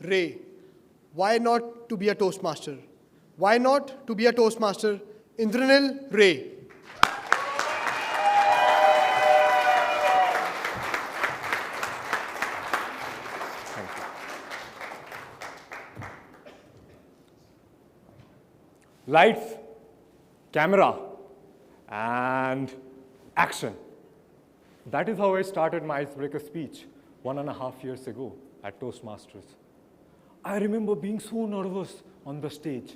Ray. Why not to be a Toastmaster? Why not to be a Toastmaster? Indranil, Ray. Lights, camera, and action. That is how I started my icebreaker speech 1.5 years ago at Toastmasters. I remember being so nervous on the stage.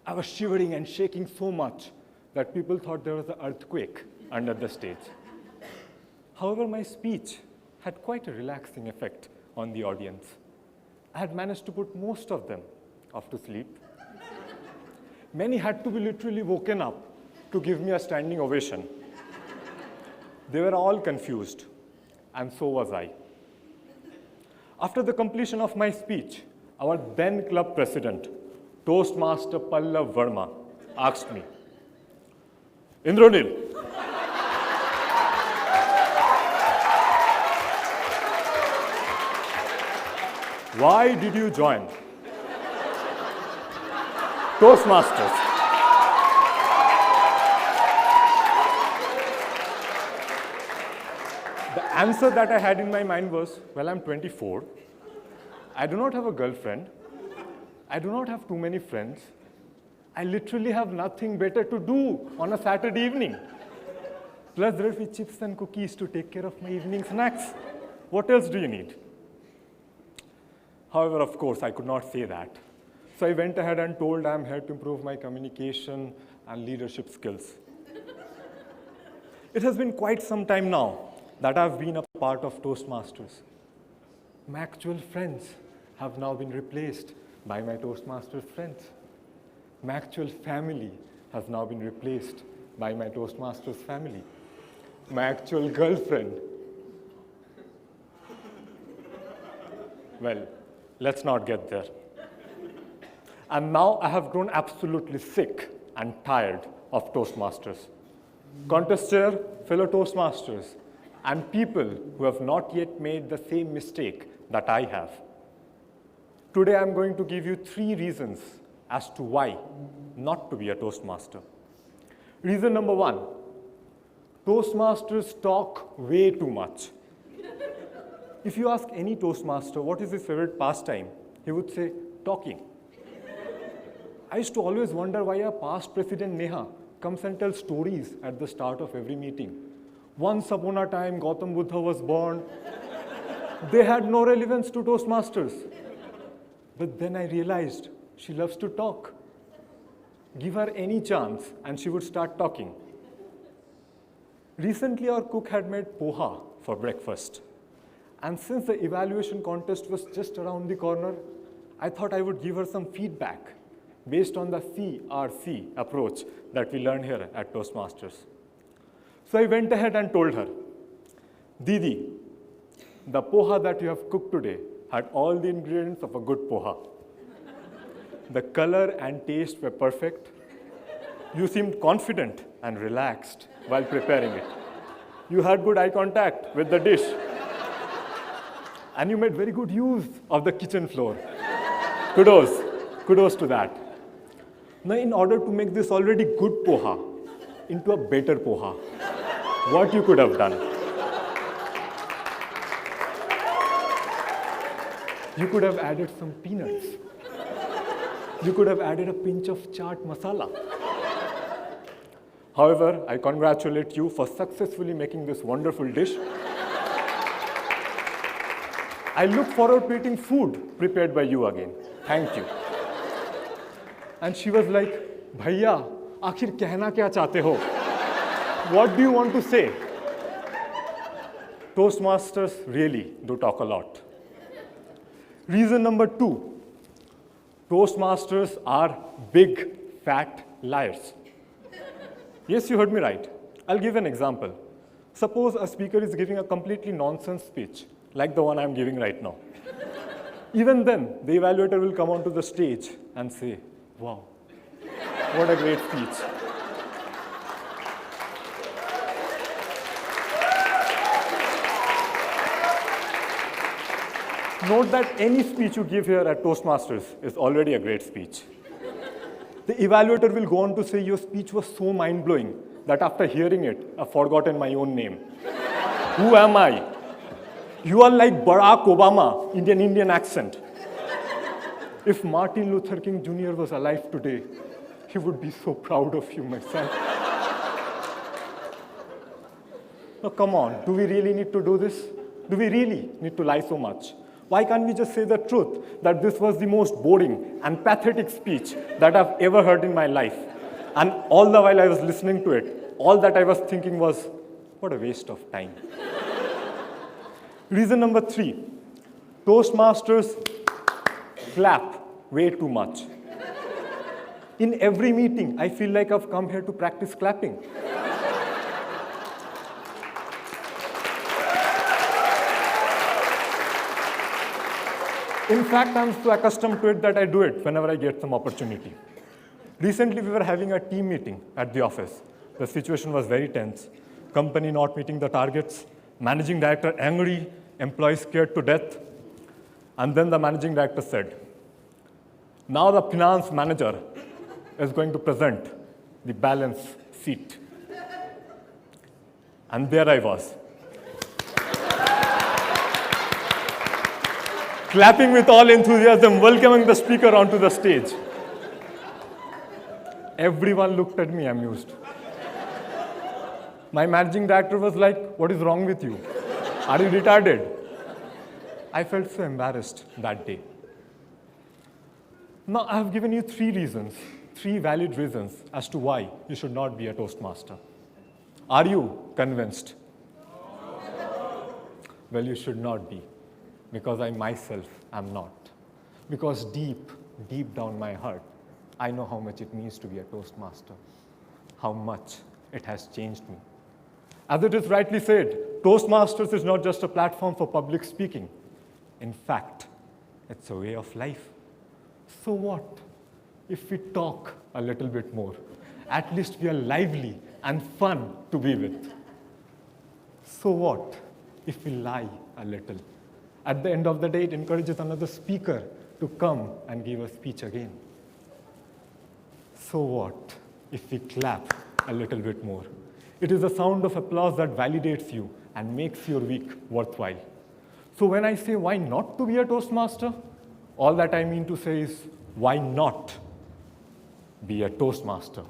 I was shivering and shaking so much that people thought there was an earthquake under the stage. However, my speech had quite a relaxing effect on the audience. I had managed to put most of them off to sleep. Many had to be literally woken up to give me a standing ovation. They were all confused, and so was I. After the completion of my speech, our then club president, Toastmaster Pallav Verma, asked me, Indranil, why did you join Toastmasters? The answer that I had in my mind was, well, I'm 24. I do not have a girlfriend. I do not have too many friends. I literally have nothing better to do on a Saturday evening. Plus, there will be chips and cookies to take care of my evening snacks. What else do you need? However, of course, I could not say that. So I went ahead and told I'm here to improve my communication and leadership skills. It has been quite some time now that I've been a part of Toastmasters. My actual friends have now been replaced by my Toastmasters friends. My actual family has now been replaced by my Toastmasters family. My actual girlfriend. Well, let's not get there. And now I have grown absolutely sick and tired of Toastmasters. Contest chair, fellow Toastmasters, and people who have not yet made the same mistake that I have. Today I'm going to give you 3 reasons as to why not to be a Toastmaster. Reason number 1, Toastmasters talk way too much. If you ask any Toastmaster what is his favorite pastime, he would say talking. I used to always wonder why our past president Neha comes and tells stories at the start of every meeting. Once upon a time, Gautam Buddha was born. They had no relevance to Toastmasters. But then I realized she loves to talk. Give her any chance and she would start talking. Recently, our cook had made poha for breakfast. And since the evaluation contest was just around the corner, I thought I would give her some feedback based on the CRC approach that we learned here at Toastmasters. So I went ahead and told her, Didi, the poha that you have cooked today had all the ingredients of a good poha. The color and taste were perfect. You seemed confident and relaxed while preparing it. You had good eye contact with the dish. And you made very good use of the kitchen floor. Kudos to that. Now, in order to make this already good poha into a better poha, what you could have done? You could have added some peanuts. You could have added a pinch of chaat masala. However, I congratulate you for successfully making this wonderful dish. I look forward to eating food prepared by you again. Thank you. And she was like, Bhaiya, आखिर कहना क्या चाहते हो? What do you want to say? Toastmasters really do talk a lot. Reason number 2, Toastmasters are big, fat liars. Yes, you heard me right. I'll give an example. Suppose a speaker is giving a completely nonsense speech, like the one I'm giving right now. Even then, the evaluator will come onto the stage and say, wow, what a great speech. Note that any speech you give here at Toastmasters is already a great speech. The evaluator will go on to say your speech was so mind-blowing that after hearing it, I've forgotten my own name. Who am I? You are like Barack Obama in an Indian accent. If Martin Luther King Jr. was alive today, he would be so proud of you, my son. Now, come on, do we really need to do this? Do we really need to lie so much? Why can't we just say the truth that this was the most boring and pathetic speech that I've ever heard in my life? And all the while I was listening to it, all that I was thinking was, what a waste of time. Reason number 3, Toastmasters clap way too much. In every meeting, I feel like I've come here to practice clapping. In fact, I'm so accustomed to it that I do it whenever I get some opportunity. Recently, we were having a team meeting at the office. The situation was very tense. Company not meeting the targets, managing director angry, employees scared to death. And then the managing director said, now the finance manager is going to present the balance sheet. And there I was, clapping with all enthusiasm, welcoming the speaker onto the stage. Everyone looked at me amused. My managing director was like, what is wrong with you? Are you retarded? I felt so embarrassed that day. Now, I have given you 3 reasons, 3 valid reasons as to why you should not be a Toastmaster. Are you convinced? Well, you should not be, because I myself am not. Because deep down my heart, I know how much it means to be a Toastmaster, how much it has changed me. As it is rightly said, Toastmasters is not just a platform for public speaking. In fact, it's a way of life. So what if we talk a little bit more? At least we are lively and fun to be with. So what if we lie a little? At the end of the day, it encourages another speaker to come and give a speech again. So what if we clap a little bit more? It is a sound of applause that validates you and makes your week worthwhile. So when I say why not to be a Toastmaster, all that I mean to say is why not be a Toastmaster?